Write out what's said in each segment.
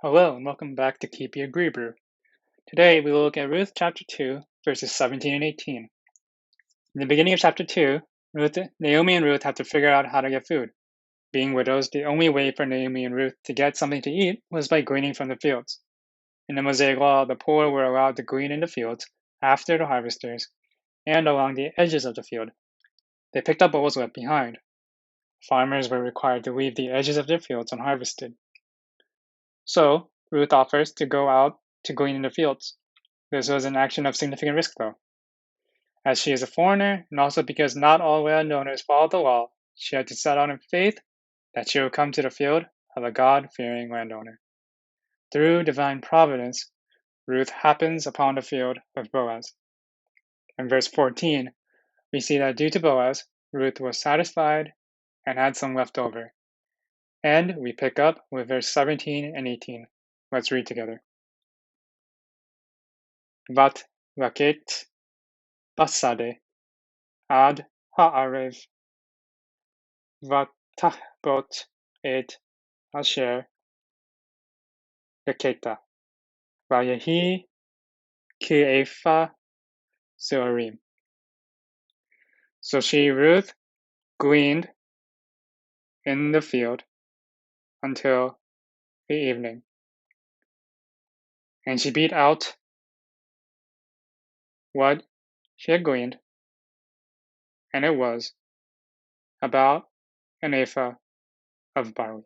Hello and welcome back to Keep Your Agree Brew. Today we will look at Ruth chapter 2, verses 17 and 18. In the beginning of chapter 2, Naomi and Ruth have to figure out how to get food. Being widows, the only way for Naomi and Ruth to get something to eat was by gleaning from the fields. In the Mosaic Law, the poor were allowed to glean in the fields after the harvesters and along the edges of the field. They picked up what was left behind. Farmers were required to leave the edges of their fields unharvested. So, Ruth offers to go out to glean in the fields. This was an action of significant risk, though. As she is a foreigner, and also because not all landowners followed the law, she had to set out in faith that she would come to the field of a God-fearing landowner. Through divine providence, Ruth happens upon the field of Boaz. In verse 14, we see that due to Boaz, Ruth was satisfied and had some left over. And we pick up with verse 17 and 18. Let's read together. Vat laket basade ad ha'arev vatahbot et asher leketa vayehi ki'efa seorim. So she, Ruth, gleaned in the field until the evening, and she beat out what she had gleaned, and it was about an ephah of barley.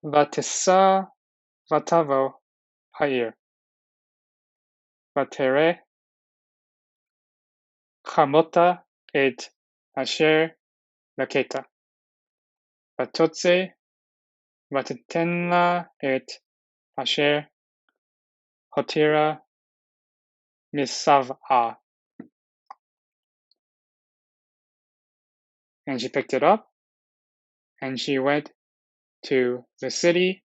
Vatisa vatavo ha'ir vatere chamota et asher laketa vatotze vatetenla et asher hotira misav'ah. And she picked it up, and she went to the city,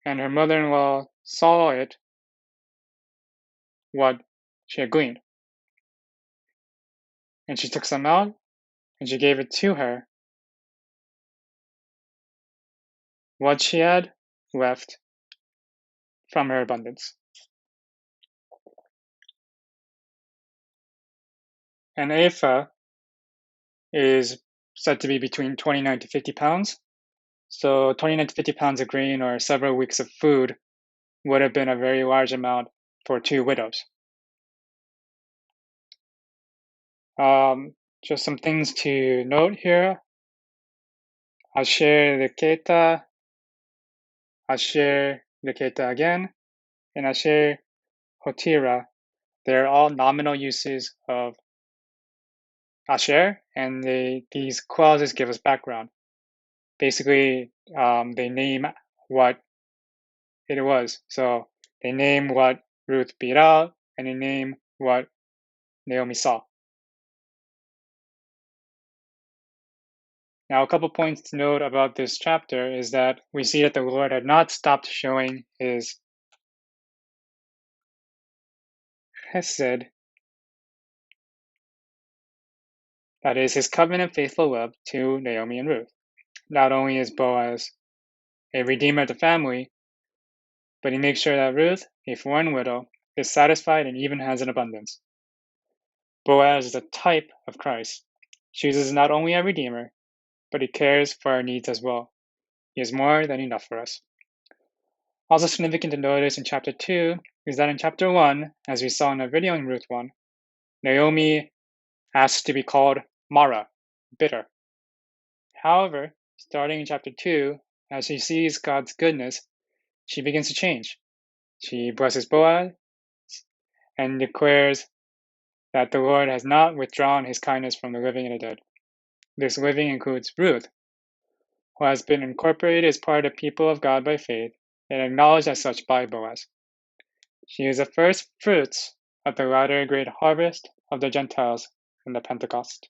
and her mother-in-law saw it, what she had gleaned. And she took some out, and she gave it to her, what she had left from her abundance. An ephah is said to be between 29 to 50 pounds. So 29 to 50 pounds of grain or several weeks of food would have been a very large amount for two widows. Just some things to note here. Asher leketa again, and asher hotira. They're all nominal uses of asher, and these clauses give us background. Basically, they name what it was. So they name what Ruth beat out, and they name what Naomi saw. Now, a couple points to note about this chapter is that we see that the Lord had not stopped showing his chesed, that is, his covenant faithful love to Naomi and Ruth. Not only is Boaz a redeemer of the family, but he makes sure that Ruth, a foreign widow, is satisfied and even has an abundance. Boaz is a type of Christ. Jesus is not only a redeemer, but he cares for our needs as well. He is more than enough for us. Also significant to notice in chapter 2 is that in chapter 1, as we saw in our video in Ruth 1, Naomi asks to be called Mara, bitter. However, starting in chapter 2, as she sees God's goodness, she begins to change. She blesses Boaz and declares that the Lord has not withdrawn his kindness from the living and the dead. This living includes Ruth, who has been incorporated as part of the people of God by faith and acknowledged as such by Boaz. She is the first fruits of the latter great harvest of the Gentiles in the Pentecost.